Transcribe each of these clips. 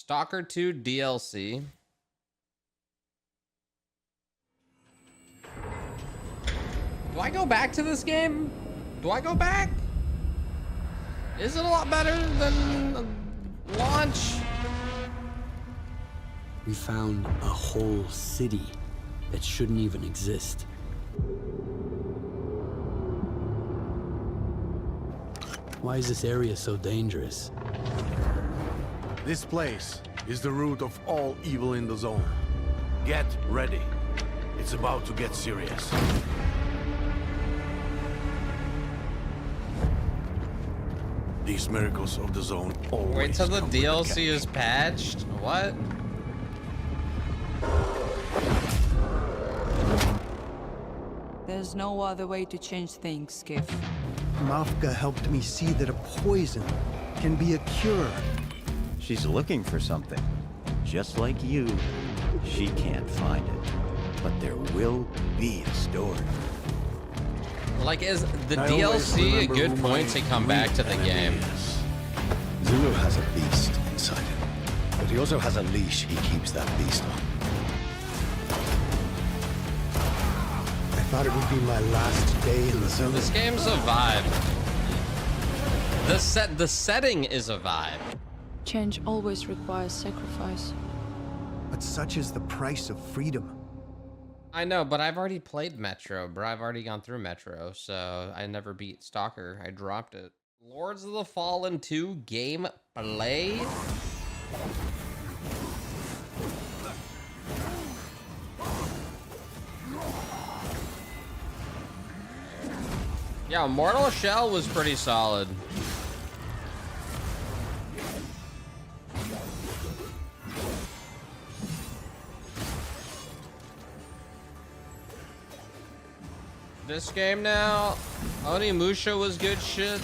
Stalker 2 DLC. Do I go back to this game? Do I go back? Is it a lot better than launch? We found a whole city that shouldn't even exist. Why is this area so dangerous? This place is the root of all evil in the zone. Get ready. It's about to get serious. These miracles of the zone always Wait till the come with a DLC catch. is patched? What? There's no other way to change things, Skiff. Mafka helped me see that a poison can be a cure. She's looking for something. Just like you, she can't find it. But there will be a story. Like, is the I always DLC a remember good who point my to come back to the enemy game? is. Zulu has a beast inside him, but he also has a leash he keeps that beast on. I thought it would be my last day in the zone. This game's a vibe. The setting is a vibe. Change always requires sacrifice. But such is the price of freedom. I know, but I've already played Metro, bro. I've already gone through Metro, so I never beat Stalker. I dropped it. Lords of the Fallen 2 gameplay. Yeah, Mortal Shell was pretty solid. This game now, Onimusha was good shit.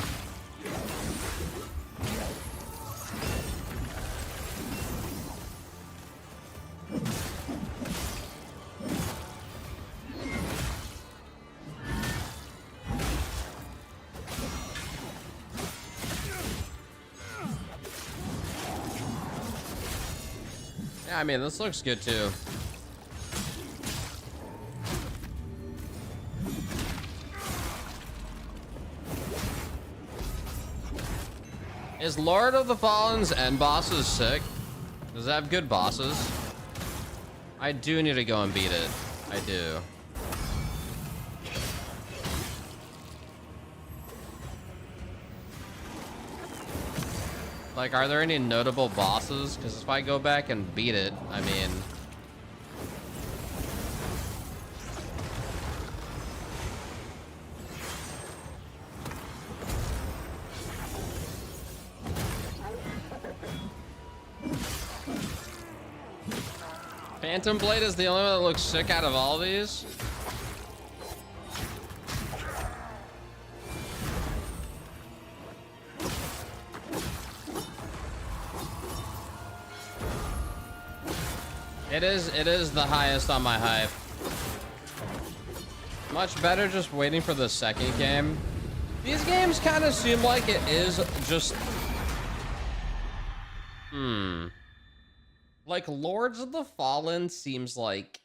Yeah, I mean, this looks good too. Is Lord of the Fallen's end bosses sick? Does it have good bosses? I do need to go and beat it. I do. Like, are there any notable bosses? Because if I go back and beat it, I mean... Phantom Blade is the only one that looks sick out of all these. It is the highest on my hype. Much better just waiting for the second game. These games kind of seem like it is just... Like, Lords of the Fallen seems like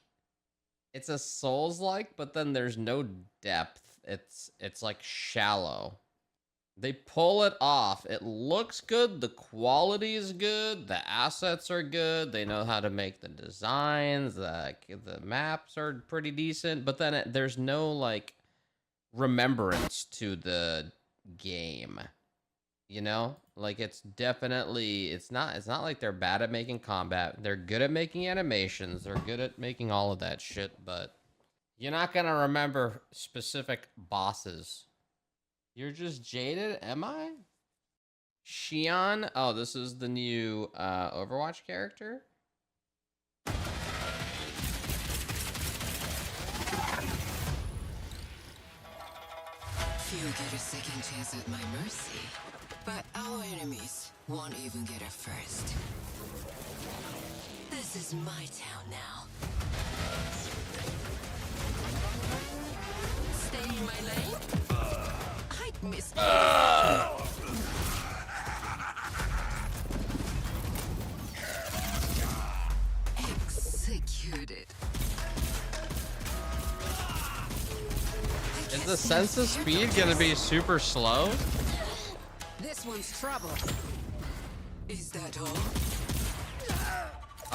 it's a Souls-like, but then there's no depth. It's like shallow. They pull it off. It looks good. The quality is good. The assets are good. They know how to make the designs. The maps are pretty decent, but then there's no like remembrance to the game. You know, like it's definitely, it's not like they're bad at making combat. They're good at making animations. They're good at making all of that shit, but you're not gonna remember specific bosses. You're just jaded, am I? Shion? Oh, this is the new Overwatch character? Few get a second chance at my mercy, but our enemies won't even get a first. This is my town now. Stay in my lane? I'd miss did it. Is the sense of speed gonna be super slow? This one's trouble. Is that all?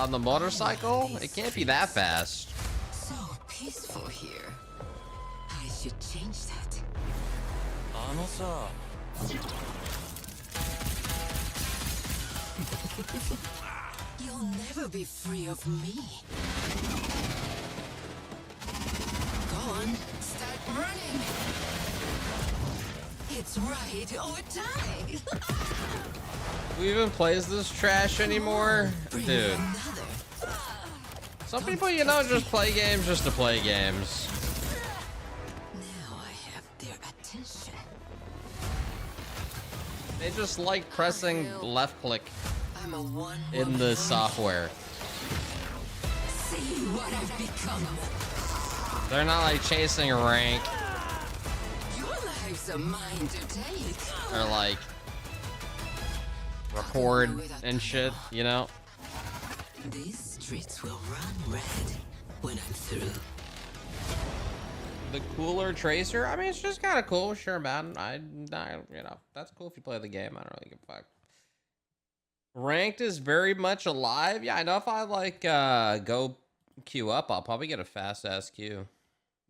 On the motorcycle? It can't be that fast. So peaceful here. I should change that. You'll never be free of me. Go on, start running. It's right or die. Who even plays this trash anymore? Bring Dude. another. Some people, you know, just play games just to play games. Now I have their attention. They just like pressing left click I'm a one in the software. See what I've become. They're not like chasing rank Your life's a mine to take. or like record and shit, you know? These streets will run red when I'm through. The cooler tracer, I mean, it's just kind of cool. Sure, man. You know, that's cool if you play the game. I don't really give a fuck. Ranked is very much alive. Yeah, I know if I like go queue up, I'll probably get a fast ass queue.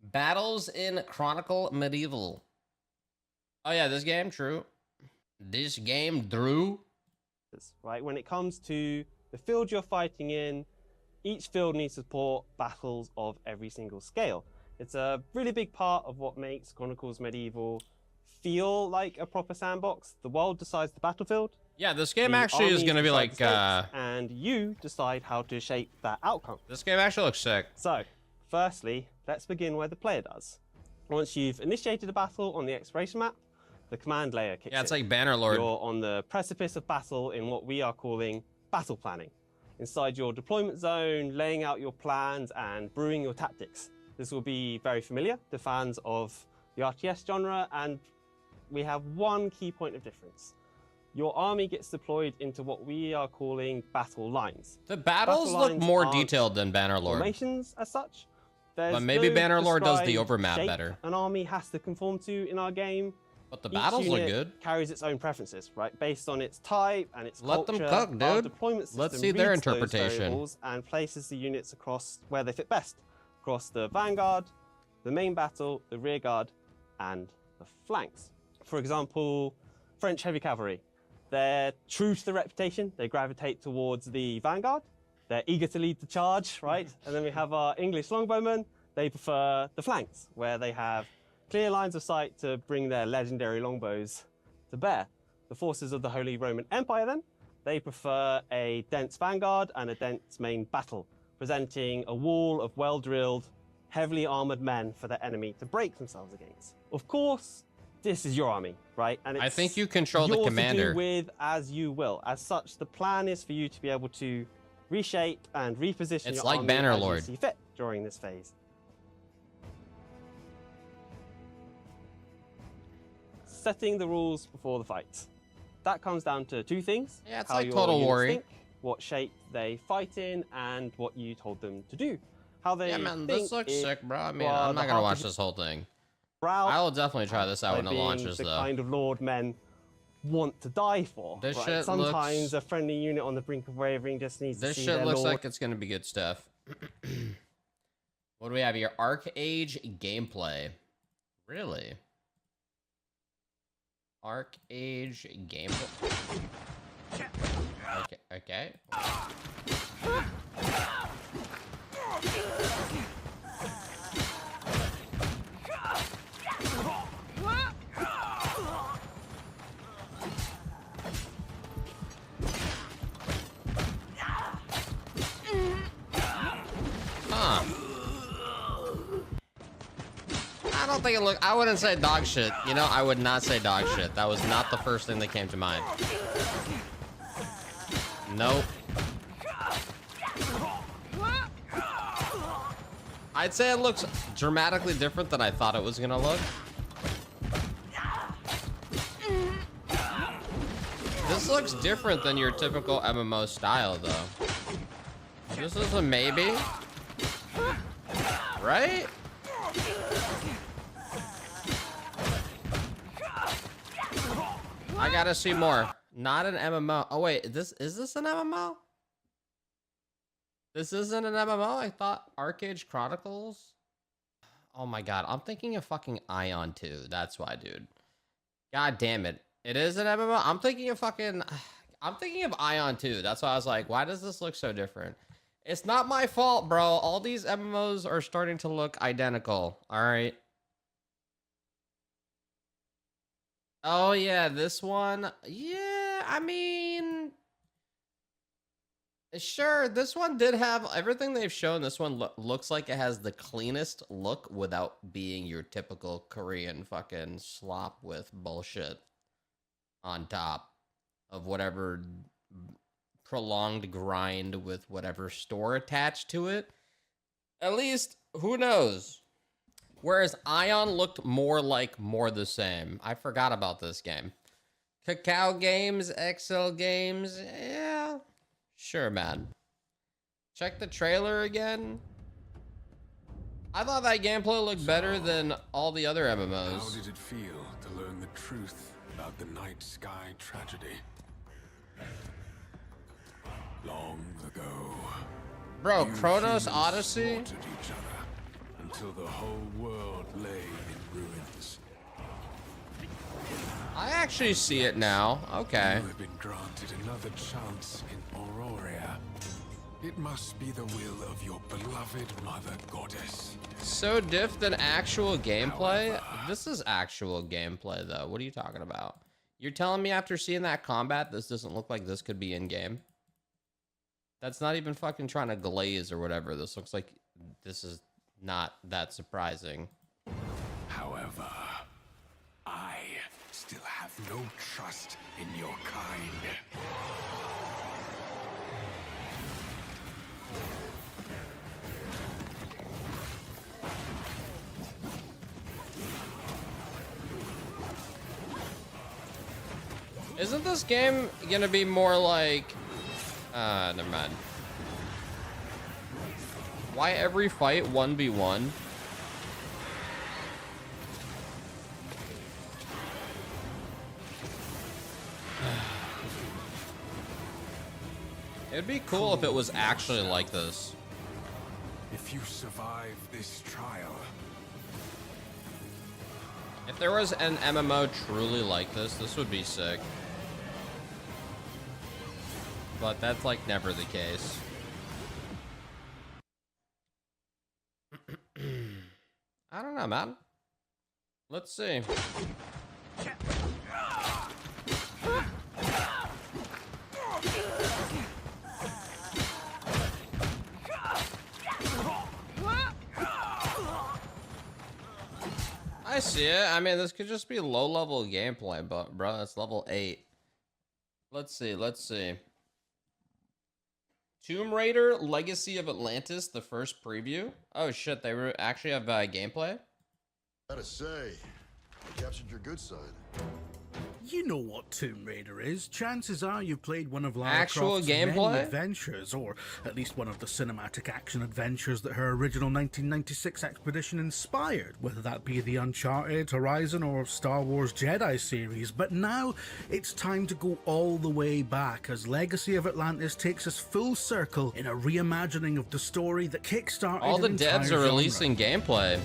Battles in Chronicle Medieval. Oh yeah, this game, true. This game, Drew. Right, when it comes to the field you're fighting in, each field needs to support battles of every single scale. It's a really big part of what makes Chronicles Medieval feel like a proper sandbox. The world decides the battlefield. Yeah, this game The actually is armies gonna be decide like the stakes, and you decide how to shape that outcome. this game actually looks sick. So, firstly, let's begin where the player does. Once you've initiated a battle on the exploration map, the command layer kicks Yeah, it's in. like Bannerlord. You're on the precipice of battle in what we are calling battle planning. Inside your deployment zone, laying out your plans and brewing your tactics. This will be very familiar to fans of the RTS genre, and we have one key point of difference. Your army gets deployed into what we are calling battle lines. The battles Battle look lines more aren't detailed than Bannerlord. Formations as such. There's But maybe no Bannerlord does the prescribed overmap shape better. An army has to conform to in our game. But the Each battles look unit good. carries its own preferences, right? Based on its type and its Let them culture. cook, Our dude. deployment system Let's see their reads those interpretation. variables and places the units across where they fit best. Across the vanguard, the main battle, the rear guard, and the flanks. For example, French heavy cavalry. They're true to the reputation. They gravitate towards the vanguard. They're eager to lead the charge, right? And then we have our English longbowmen. They prefer the flanks, where they have clear lines of sight to bring their legendary longbows to bear. The forces of the Holy Roman Empire, then, they prefer a dense vanguard and a dense main battle, presenting a wall of well-drilled, heavily armored men for the enemy to break themselves against. Of course, this is your army, right? And I it's think you control the yours commander. to do with as you will. As such, the plan is for you to be able to reshape and reposition It's your like army as Bannerlord. you see fit during this phase. Setting the rules before the fight. That comes down to two things. Yeah, it's how like your Total units War. think, what shape they fight in, and what you told them to do. How they Yeah, man, think this looks is sick, bro. I mean, for I'm the not gonna heart watch of this whole thing. route I will definitely try this out by when it being launches, the though. kind of lord men want to die for. This right? shit Sometimes looks- a friendly unit on the brink of wavering just needs This to see shit their looks lord. like it's gonna be good stuff. What do we have here? ArcheAge gameplay. Really? ArcheAge gameplay. Okay. Huh. I don't think it look. I wouldn't say dog shit. You know, I would not say dog shit. That was not the first thing that came to mind. Nope. I'd say it looks dramatically different than I thought it was gonna look. This looks different than your typical MMO style, though. This is a maybe. Right? I gotta see more. Not an MMO. Oh wait, is this an MMO? This isn't an MMO? I thought ArcheAge Chronicles. Oh my god, I'm thinking of fucking Ion 2. That's why, dude. God damn it. It is an MMO? I'm thinking of Ion 2. That's why I was like, why does this look so different? It's not my fault, bro. All these MMOs are starting to look identical. All right. Oh yeah, this one. Yeah, I mean, sure, this one did have everything they've shown. This one looks like it has the cleanest look without being your typical Korean fucking slop with bullshit on top of whatever prolonged grind with whatever store attached to it. At least, who knows? Whereas Ion looked more the same. I forgot about this game. Cacao Games, XL Games, yeah. Sure, man. Check the trailer again. I thought that gameplay looked better than all the other MMOs. How did it feel to learn the truth about the night sky tragedy? Long ago. Bro, you Chronos humans Odyssey? slaughtered each other until the whole world lay in ruins. I actually see it now. Okay. You have been granted another chance in Aurora. It must be the will of your beloved mother goddess. So diff than actual gameplay? This is actual gameplay, though. What are you talking about? You're telling me after seeing that combat, this doesn't look like this could be in-game? That's not even fucking trying to glaze or whatever. This looks like this is not that surprising. However, I still have no trust in your kind. Isn't this game gonna be more like... never mind. Why every fight 1v1? It'd be cool if it was actually like this. If you survive this trial, If there was an MMO truly like this, this would be sick. But that's like never the case. I don't know, man. Let's see. I see it. I mean, this could just be low-level gameplay, but bro, that's level 8. Let's see. Let's see. Tomb Raider: Legacy of Atlantis, the first preview. Oh shit, they actually have gameplay. Gotta say, you captured your good side. You know what Tomb Raider is. Chances are you've played one of Lara Actual Croft's many gameplay? adventures, or at least one of the cinematic action adventures that her original 1996 expedition inspired, whether that be the Uncharted, Horizon, or Star Wars Jedi series. But now it's time to go all the way back, as Legacy of Atlantis takes us full circle in a reimagining of the story that kickstarted All the an devs entire are genre. releasing gameplay.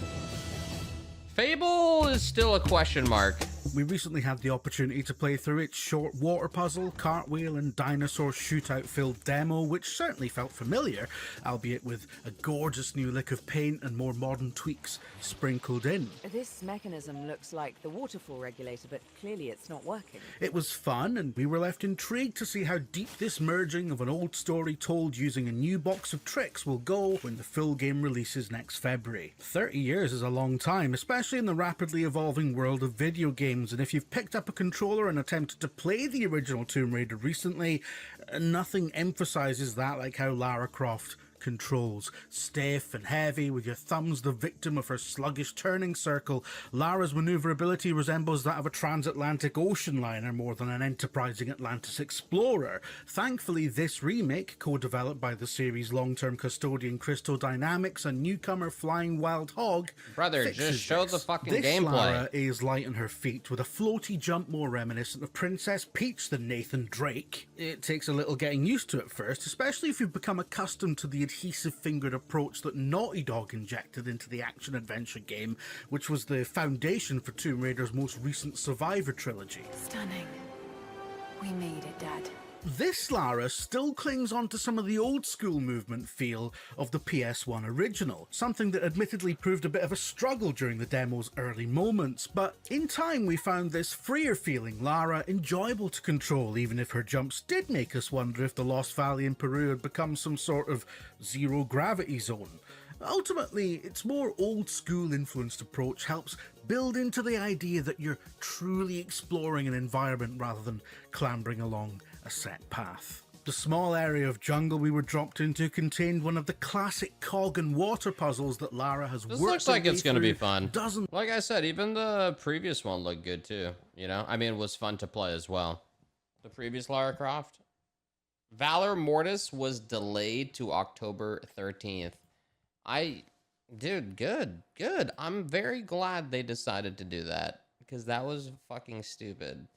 Fable is still a question mark. We recently had the opportunity to play through its short water puzzle, cartwheel and dinosaur shootout filled demo, which certainly felt familiar, albeit with a gorgeous new lick of paint and more modern tweaks sprinkled in. This mechanism looks like the waterfall regulator, but clearly it's not working. It was fun, and we were left intrigued to see how deep this merging of an old story told using a new box of tricks will go when the full game releases next February. 30 years is a long time, especially in the rapidly evolving world of video games, and if you've picked up a controller and attempted to play the original Tomb Raider recently, nothing emphasizes that like how Lara Croft controls. Stiff and heavy, with your thumbs the victim of her sluggish turning circle, Lara's maneuverability resembles that of a transatlantic ocean liner more than an enterprising Atlantis explorer. Thankfully, this remake, co-developed by the series' long-term custodian Crystal Dynamics and newcomer Flying Wild Hog, brother, just show the fucking this gameplay. Lara is light on her feet, with a floaty jump more reminiscent of Princess Peach than Nathan Drake. It takes a little getting used to at first, especially if you've become accustomed to the adhesive-fingered approach that Naughty Dog injected into the action-adventure game, which was the foundation for Tomb Raider's most recent Survivor trilogy. Stunning. We made it, Dad. This Lara still clings on to some of the old-school movement feel of the PS1 original, something that admittedly proved a bit of a struggle during the demo's early moments, but in time we found this freer-feeling Lara enjoyable to control, even if her jumps did make us wonder if the Lost Valley in Peru had become some sort of zero-gravity zone. Ultimately, its more old-school influenced approach helps build into the idea that you're truly exploring an environment rather than clambering along a set path. The small area of jungle we were dropped into contained one of the classic cog and water puzzles that Lara has This worked looks like it's going to be fun. Doesn't like I said, even the previous one looked good too. You know, I mean, it was fun to play as well. The previous Lara Croft. Valor Mortis was delayed to October 13th. Dude, good. I'm very glad they decided to do that, because that was fucking stupid.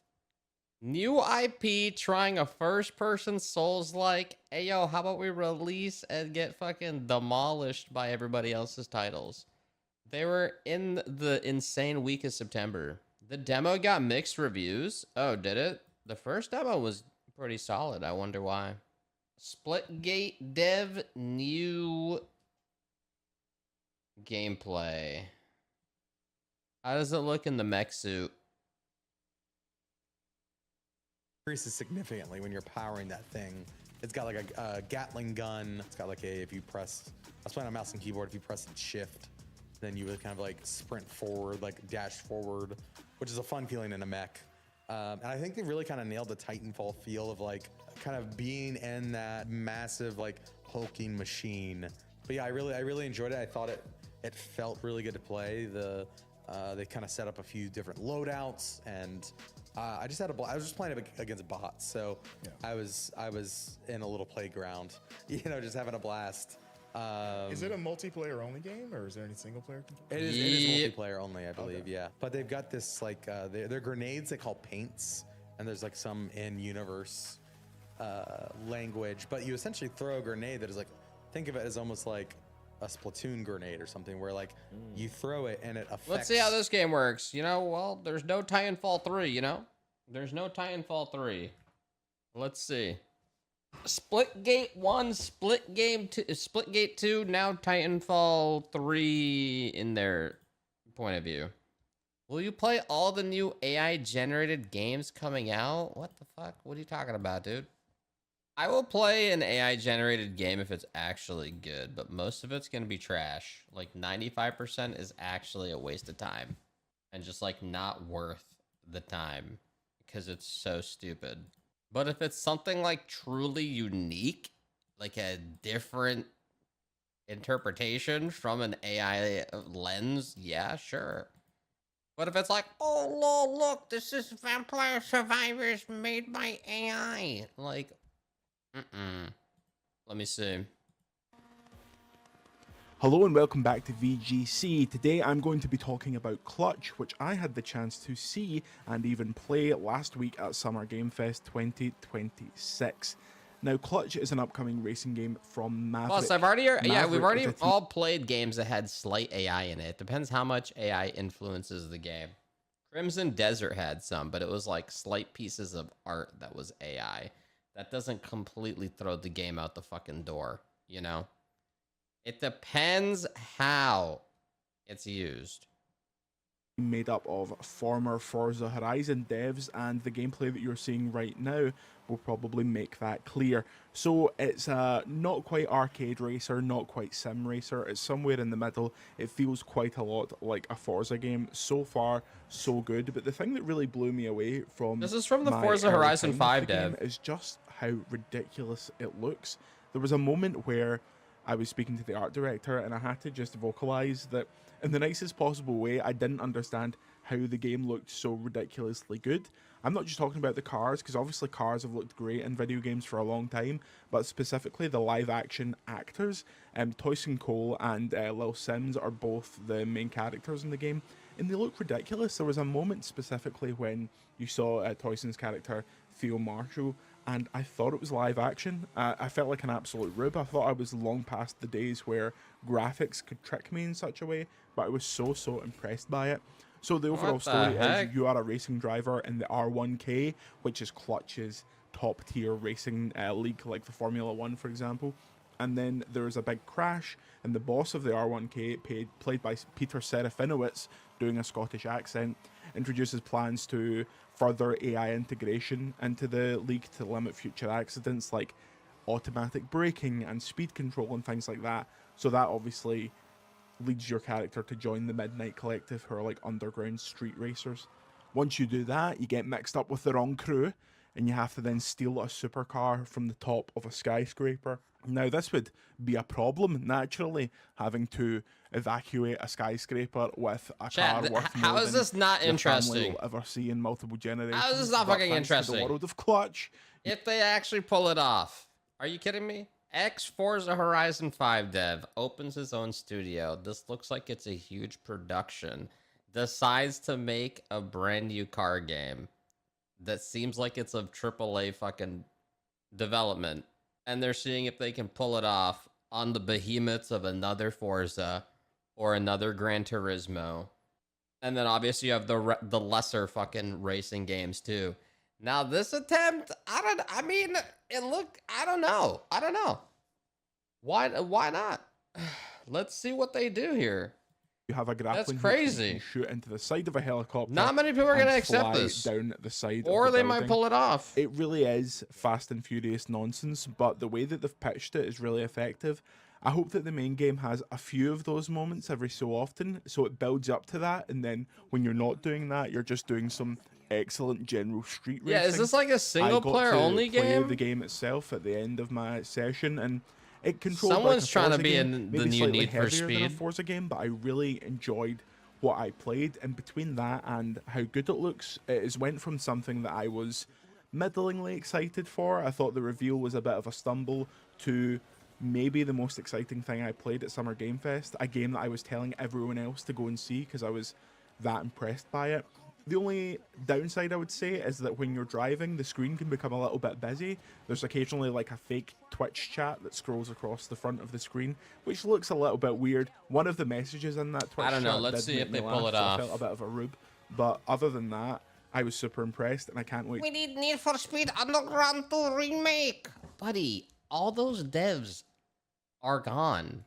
New IP trying a first-person Souls-like. Hey, yo, how about we release and get fucking demolished by everybody else's titles? They were in the insane week of September. The demo got mixed reviews. Oh, did it? The first demo was pretty solid. I wonder why. Splitgate dev new gameplay. How does it look in the mech suit? Increases significantly when you're powering that thing. It's got like a Gatling gun. It's got like if you press, I was playing on mouse and keyboard, if you press shift, then you would kind of like sprint forward, like dash forward, which is a fun feeling in a mech. And I think they really kind of nailed the Titanfall feel of like kind of being in that massive like hulking machine. But yeah, I really enjoyed it. I thought it felt really good to play. They kind of set up a few different loadouts, and I just had I was just playing against bots, so yeah. I was in a little playground, you know, just having a blast. Is it a multiplayer only game, or is there any single player control? It is multiplayer only, I believe. Okay. Yeah, but they've got this like they're grenades they call paints, and there's like some in-universe language, but you essentially throw a grenade that is like, think of it as almost like a Splatoon grenade or something, where like you throw it and it affects. Let's see how this game works. You know, well, there's no Titanfall 3, you know? There's no Titanfall 3. Let's see. Splitgate 1, Splitgate 2, now Titanfall 3 in their point of view. Will you play all the new AI generated games coming out? What the fuck? What are you talking about, dude? I will play an AI generated game if it's actually good, but most of it's going to be trash. Like 95% is actually a waste of time and just like not worth the time because it's so stupid. But if it's something like truly unique, like a different interpretation from an AI lens, yeah, sure. But if it's like, oh, lol, look, this is Vampire Survivors made by AI, like, let me see. Hello and welcome back to VGC. Today I'm going to be talking about Clutch, which I had the chance to see and even play last week at Summer Game Fest 2026. Now, Clutch is an upcoming racing game from Maverick. Plus, we've already all played games that had slight AI in it. Depends how much AI influences the game. Crimson Desert had some, but it was like slight pieces of art that was AI. That doesn't completely throw the game out the fucking door, you know? It depends how it's used. Made up of former Forza Horizon devs, and the gameplay that you're seeing right now will probably make that clear. So it's not quite arcade racer, not quite sim racer, it's somewhere in the middle. It feels quite a lot like a Forza game. So far, so good. But the thing that really blew me away from this is from the Forza Horizon 5 dev is just how ridiculous it looks. There was a moment where I was speaking to the art director, and I had to just vocalize that in the nicest possible way. I didn't understand how the game looked so ridiculously good. I'm not just talking about the cars, because obviously cars have looked great in video games for a long time, but specifically the live action actors. Toyson Cole and Lil Sims are both the main characters in the game, and they look ridiculous. There was a moment specifically when you saw Toyson's character, Theo Marshall, and I thought it was live action. I felt like an absolute rube. I thought I was long past the days where graphics could trick me in such a way, but I was so impressed by it. So the overall story is you are a racing driver in the R1K, which is Clutch's top tier racing league, like the Formula 1, for example. And then there's a big crash, and the boss of the R1K, played by Peter Serafinowicz, doing a Scottish accent, introduces plans to further AI integration into the league to limit future accidents like automatic braking and speed control and things like that. So that obviously leads your character to join the Midnight Collective, who are like underground street racers. Once you do that, you get mixed up with the wrong crew, and you have to then steal a supercar from the top of a skyscraper. Now, this would be a problem, naturally, having to evacuate a skyscraper with a car worth how more is than this not your interesting? family will ever see in multiple generations. How is this not But fucking thanks to interesting? the world of Clutch. If they actually pull it off. Are you kidding me? Forza Horizon 5 dev opens his own studio. This looks like it's a huge production. Decides to make a brand new car game that seems like it's of AAA fucking development. And they're seeing if they can pull it off on the behemoths of another Forza or another Gran Turismo. And then obviously you have the lesser fucking racing games too. Now this attempt, I don't know. Why not? Let's see what they do here. You have a grappling That's hook crazy. that you can shoot into the side of a helicopter. Not many people are and gonna accept fly this. down the side Or of the they might building. pull it off. It really is Fast and Furious nonsense, but the way that they've pitched it is really effective. I hope that the main game has a few of those moments every so often, so it builds up to that, and then when you're not doing that, you're just doing some excellent general street racing. Yeah, is this like a single player only play game? The game itself at the end of my session, and it controlled Someone's like a trying to Forza be game, in the maybe new slightly Need for heavier than a Speed. Forza game, but I really enjoyed what I played, and between that and how good it looks, it has went from something that I was middlingly excited for, I thought the reveal was a bit of a stumble, to maybe the most exciting thing I played at Summer Game Fest, a game that I was telling everyone else to go and see because I was that impressed by it. The only downside I would say is that when you're driving, the screen can become a little bit busy. There's occasionally like a fake Twitch chat that scrolls across the front of the screen, which looks a little bit weird. One of the messages in that Twitch I don't know, chat let's did see make if they me pull laugh, it so off. I felt a bit of a rube. But other than that, I was super impressed, and I can't wait. We need for Speed Underground 2 remake. Buddy, all those devs are gone.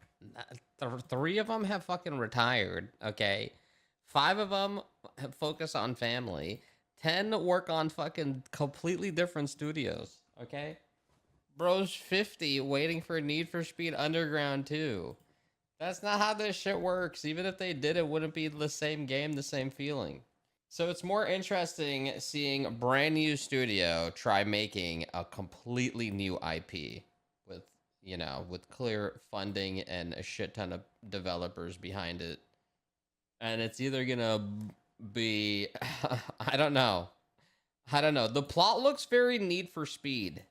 3 of them have fucking retired, okay? 5 of them have focused on family. 10 work on fucking completely different studios, okay? Bro's 50 waiting for Need for Speed Underground 2. That's not how this shit works. Even if they did, it wouldn't be the same game, the same feeling. So it's more interesting seeing a brand new studio try making a completely new IP with, you know, with clear funding and a shit ton of developers behind it. And it's either gonna be, I don't know. The plot looks very Need for Speed.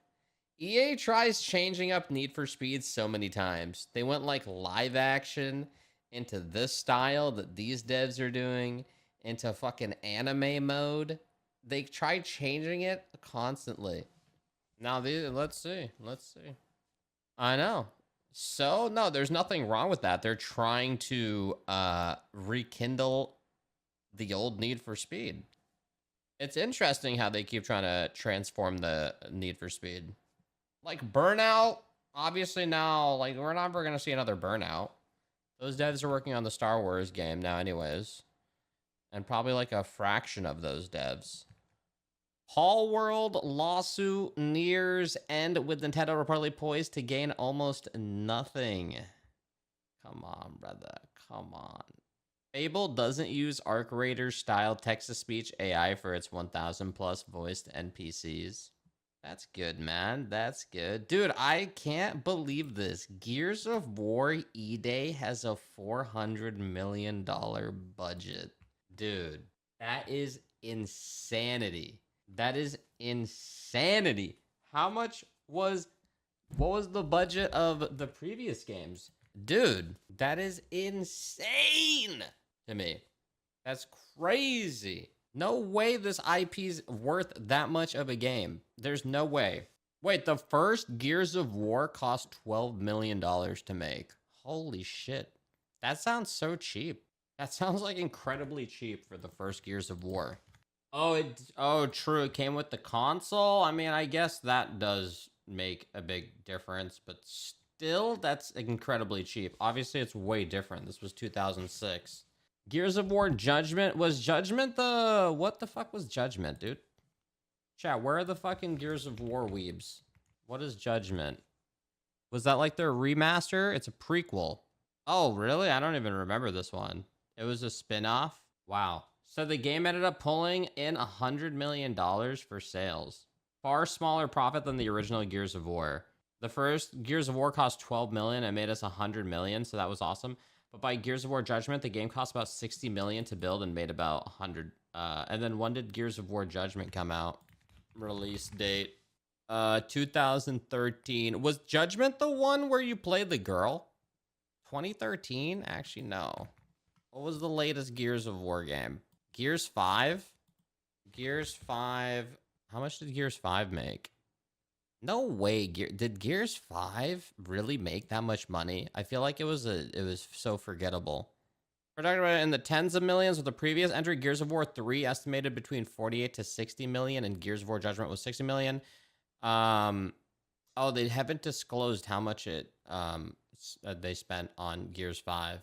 EA tries changing up Need for Speed so many times. They went like live action into this style that these devs are doing, into fucking anime mode. They try changing it constantly. Now, let's see. I know. So, no, there's nothing wrong with that. They're trying to rekindle the old Need for Speed. It's interesting how they keep trying to transform the Need for Speed. Like Burnout, obviously now, like, we're never going to see another Burnout. Those devs are working on the Star Wars game now anyways. And probably like a fraction of those devs. Palworld lawsuit nears end with Nintendo reportedly poised to gain almost nothing. Come on, brother. Come on. Fable doesn't use ArcheAge style text-to-speech AI for its 1,000 plus voiced NPCs. That's good, man. That's good. Dude, I can't believe this. Gears of War E-Day has a $400 million budget. Dude, that is insanity. That is insanity. What was the budget of the previous games? Dude, that is insane to me. That's crazy. No way this IP's worth that much of a game. There's no way. Wait, the first Gears of War cost $12 million to make. Holy shit. That sounds so cheap. That sounds like incredibly cheap for the first Gears of War. Oh, true. It came with the console. I mean, I guess that does make a big difference, but still, that's incredibly cheap. Obviously, it's way different. This was 2006. Gears of War Judgment. Was Judgment the... What the fuck was Judgment, dude? Chat, where are the fucking Gears of War weebs? What is Judgment? Was that like their remaster? It's a prequel. Oh, really? I don't even remember this one. It was a spin-off? Wow. So the game ended up pulling in $100 million for sales. Far smaller profit than the original Gears of War. The first Gears of War cost $12 million and made us $100 million, so that was awesome. But by Gears of War Judgment, the game cost about $60 million to build and made about 100. And then when did Gears of War Judgment come out? Release date 2013. Was Judgment the one where you played the girl? 2013? Actually, no. What was the latest Gears of War game? Gears 5? Gears 5. How much did Gears 5 make? No way. Did Gears 5 really make that much money? I feel like it was so forgettable. We're talking about it in the tens of millions with the previous entry. Gears of War 3 estimated between 48 to 60 million, and Gears of War Judgment was 60 million. Oh, they haven't disclosed how much they spent on Gears 5,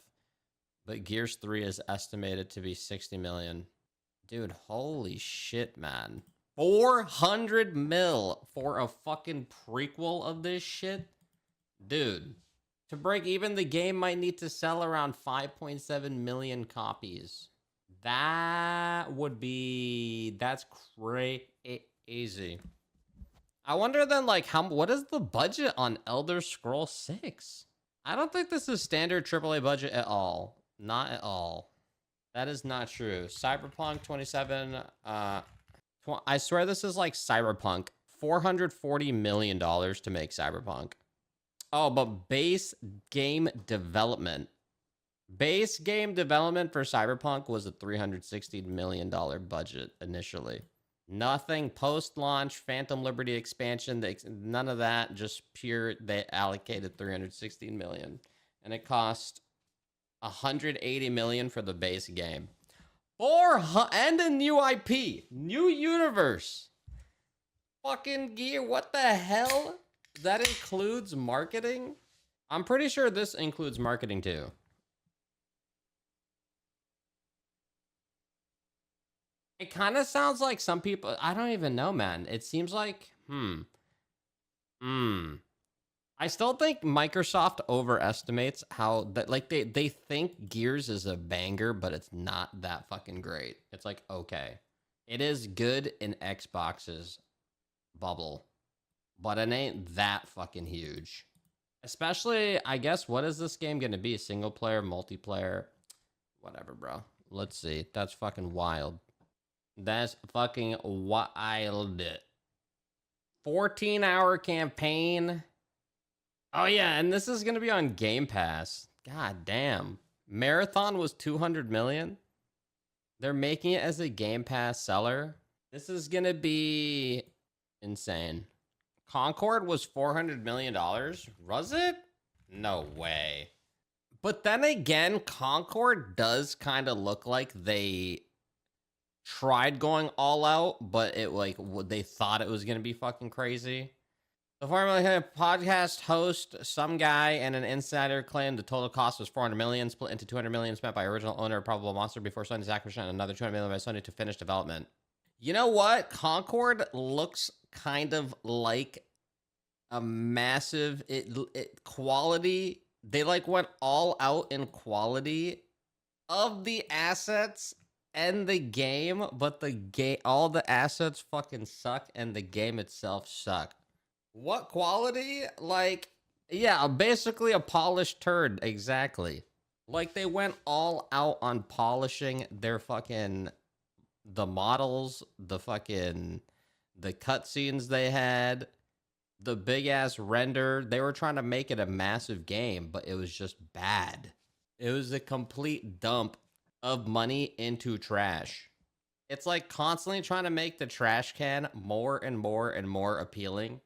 but Gears 3 is estimated to be 60 million. Dude, holy shit, man. 400 mil for a fucking prequel of this shit? Dude, to break even, the game might need to sell around 5.7 million copies. That's crazy. I wonder then, like, what is the budget on Elder Scrolls 6? I don't think this is standard AAA budget at all. Not at all. That is not true. Cyberpunk 27, I swear this is like Cyberpunk. $440 million to make Cyberpunk. Oh, but base game development. Base game development for Cyberpunk was a $360 million budget initially. Nothing post-launch, Phantom Liberty expansion, none of that, just pure, they allocated $316 million. And it cost $180 million for the base game. And a new IP, new universe. Fucking gear, what the hell? That includes marketing? I'm pretty sure this includes marketing too. It kind of sounds like some people, I don't even know, man. It seems like, I still think Microsoft overestimates how that, like, they think Gears is a banger, but it's not that fucking great. It's like, okay, it is good in Xbox's bubble, but it ain't that fucking huge. Especially, I guess, what is this game gonna be? Single player, multiplayer, whatever, bro. Let's see. That's fucking wild. That's fucking wild. 14-hour campaign. Oh yeah, and this is gonna be on Game Pass. God damn. Marathon was 200 million. They're making it as a Game Pass seller. This is gonna be insane. Concord was $400 million. Was it? No way. But then again, Concord does kind of look like they tried going all out, but it they thought it was gonna be fucking crazy. The former podcast host, some guy, and an insider claimed the total cost was $400 million, split into $200 million spent by original owner Probable Monster before Sony's acquisition, and another $200 million by Sony to finish development. You know what? Concord looks kind of like a massive quality. They like went all out in quality of the assets end the game, but all the assets fucking suck and the game itself suck. What quality? Like, yeah, basically a polished turd, exactly. Like, they went all out on polishing their fucking, the models, the cutscenes they had, the big ass render. They were trying to make it a massive game, but it was just bad. It was a complete dump of money into trash. It's like constantly trying to make the trash can more and more and more appealing,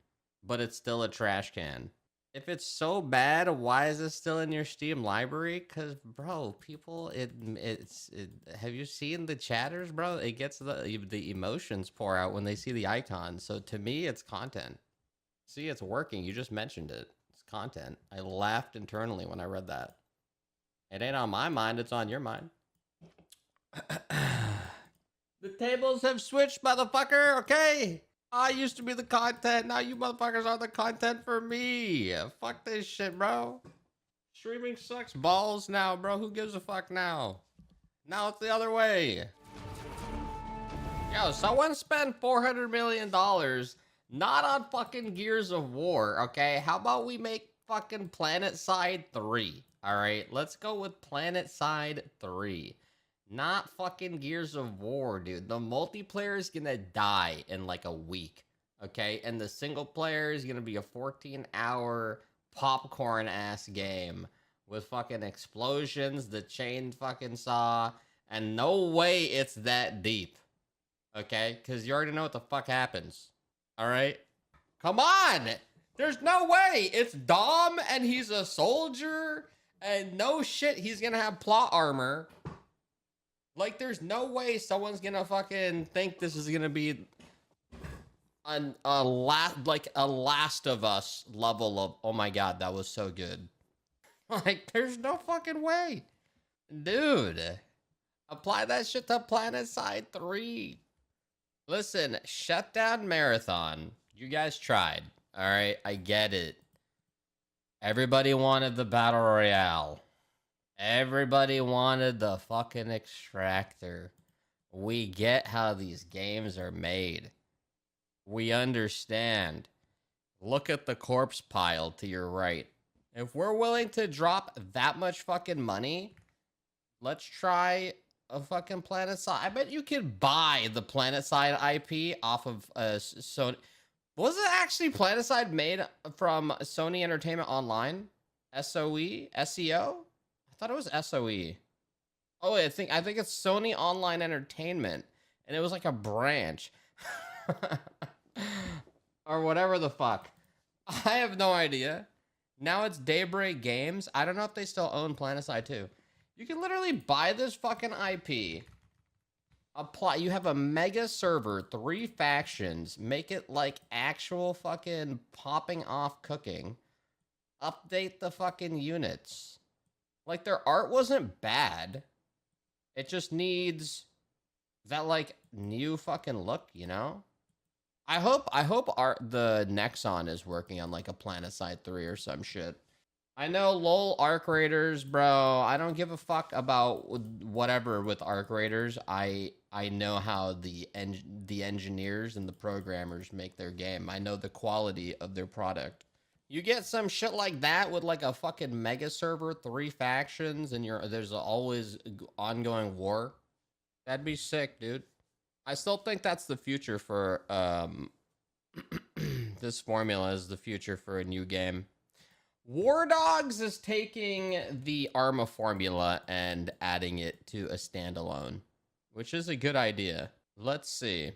but it's still a trash can. If it's so bad, why is it still in your Steam library? Because, bro, people, have you seen the chatters, bro? It gets the emotions pour out when they see the icon. So to me, it's content. See, it's working. You just mentioned it. It's content. I laughed internally when I read that. It ain't on my mind. It's on your mind. The tables have switched, motherfucker. Okay. I used to be the content. Now you motherfuckers are the content for me. Fuck this shit, bro. Streaming sucks balls now, bro. Who gives a fuck now? Now it's the other way. Yo, someone spent $400 million not on fucking Gears of War, okay? How about we make fucking PlanetSide 3? All right, let's go with PlanetSide 3. Not fucking Gears of War, dude. The multiplayer is gonna die in like a week, okay? And the single player is gonna be a 14-hour popcorn-ass game with fucking explosions, the chain fucking saw, and no way it's that deep, okay? Because you already know what the fuck happens, all right? Come on! There's no way! It's Dom, and he's a soldier, and no shit, he's gonna have plot armor. Like, there's no way someone's gonna fucking think this is gonna be a Last of Us level of, oh my god, that was so good. Like, there's no fucking way. Dude, apply that shit to PlanetSide 3. Listen, Shutdown Marathon. You guys tried, alright? I get it. Everybody wanted the Battle Royale. Everybody wanted the fucking extractor. We get how these games are made. We understand. Look at the corpse pile to your right. If we're willing to drop that much fucking money, let's try a fucking PlanetSide. I bet you could buy the PlanetSide IP off of Sony. Was it actually PlanetSide made from Sony Entertainment Online? SOE? SEO? I thought it was SOE. Oh, I think it's Sony Online Entertainment, and it was like a branch. Or whatever the fuck. I have no idea. Now it's Daybreak Games. I don't know if they still own PlanetSide 2. You can literally buy this fucking IP. You have a mega server, 3 factions, make it like actual fucking popping off cooking. Update the fucking units. Like, their art wasn't bad. It just needs that, like, new fucking look, you know? I hope the Nexon is working on, like, a PlanetSide 3 or some shit. I know, lol, Arc Raiders, bro. I don't give a fuck about whatever with Arc Raiders. I know how the engineers and the programmers make their game. I know the quality of their product. You get some shit like that with like a fucking mega server, 3 factions, and there's always ongoing war. That'd be sick, dude. I still think that's the future for this formula is the future for a new game. War Dogs is taking the Arma formula and adding it to a standalone, which is a good idea. Let's see.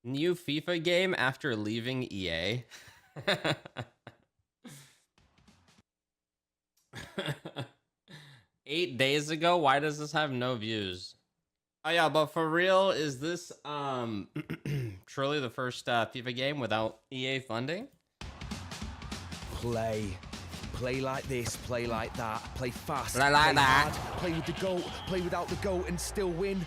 New FIFA game after leaving EA. 8 days ago. Why does this have no views? Oh yeah, but for real, is this truly the first FIFA game without EA funding? Play Play like this, play like that, play fast, Play like that. hard, play with the GOAT, play without the GOAT and still win.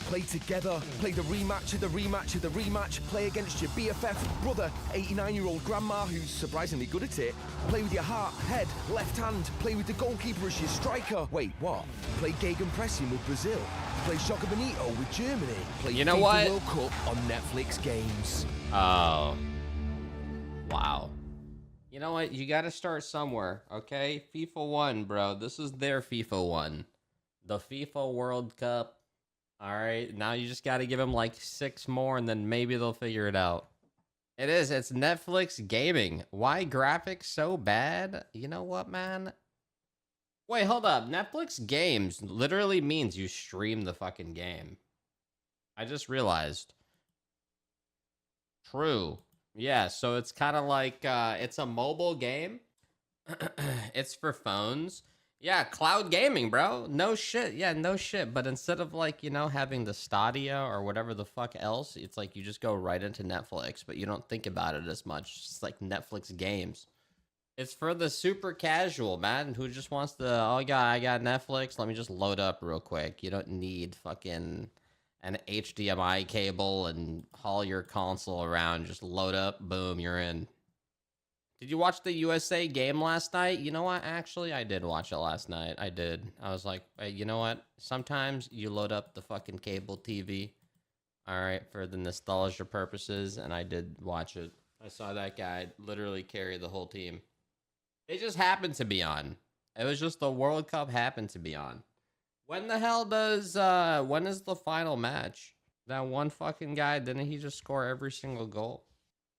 Play together, play the rematch of the rematch of the rematch, play against your BFF brother, 89-year-old grandma who's surprisingly good at it. Play with your heart, head, left hand, play with the goalkeeper as your striker. Wait, what? Play Gegenpressing with Brazil. Play Shocker Benito with Germany. Play You know FIFA what? World Cup on Netflix Games. Oh. Wow. You know what? You got to start somewhere, okay? FIFA 1, bro. This is their FIFA 1. The FIFA World Cup. All right. Now you just got to give them like 6 more and then maybe they'll figure it out. It is. It's Netflix gaming. Why graphics so bad? You know what, man? Wait, hold up. Netflix games literally means you stream the fucking game. I just realized. True. Yeah, so it's kind of like, it's a mobile game. It's for phones. Yeah, cloud gaming, bro. No shit. Yeah, no shit. But instead of like, you know, having the Stadia or whatever the fuck else, it's like you just go right into Netflix, but you don't think about it as much. It's like Netflix games. It's for the super casual, man, who just wants to, oh, yeah, I got Netflix. Let me just load up real quick. You don't need fucking an HDMI cable and haul your console around. Just load up, boom, you're in. Did you watch the USA game last night? You know what? Actually, I did watch it last night. I did. I was like, hey, you know what? Sometimes you load up the fucking cable TV, all right, for the nostalgia purposes, and I did watch it. I saw that guy literally carry the whole team. It just happened to be on. It was just the World Cup happened to be on. When the hell does, when is the final match? That one fucking guy, didn't he just score every single goal?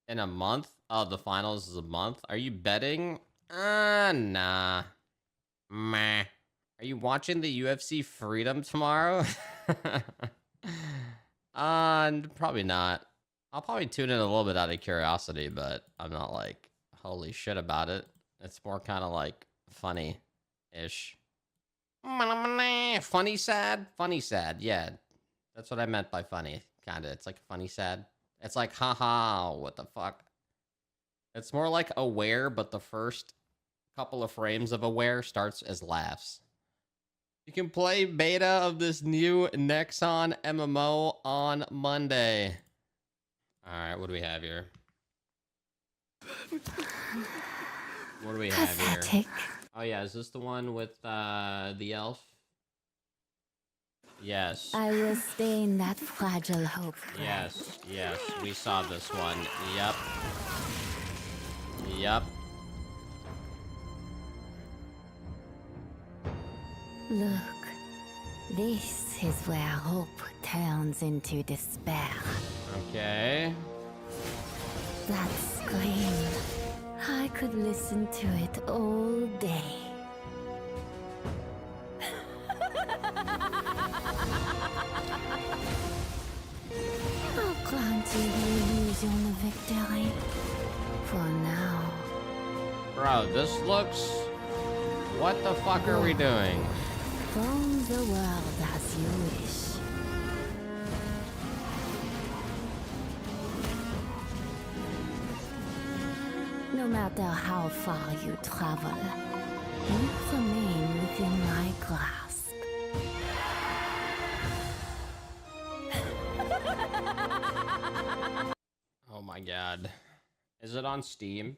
In a month? Oh, the finals is a month? Are you betting? Nah. Meh. Are you watching the UFC Freedom tomorrow? Probably not. I'll probably tune in a little bit out of curiosity, but I'm not like, holy shit about it. It's more kind of like funny-ish. Funny sad? Funny sad, yeah. That's what I meant by funny, kinda. It's like funny sad. It's like, haha, what the fuck? It's more like Aware, but the first couple of frames of Aware starts as laughs. You can play beta of this new Nexon MMO on Monday. Alright, what do we have here? What do we have here? Oh yeah, is this the one with the elf? Yes. I will stay in that fragile hope. Yes, yes, we saw this one. Yep. Yep. Look, this is where hope turns into despair. Okay. That scream, I could listen to it all day. I'll grant you the illusion of victory. For now. Bro, this looks... What the fuck are we doing? Roam the world as you wish. No matter how far you travel, you remain within my grasp. Oh my god. Is it on Steam?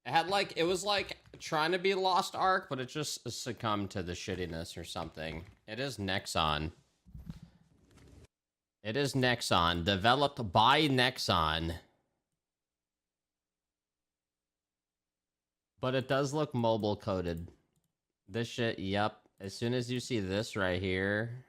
It had like, it was like trying to be Lost Ark, but it just succumbed to the shittiness or something. It is Nexon. It is Nexon, developed by Nexon. But it does look mobile coded. This shit, yep. As soon as you see this right here,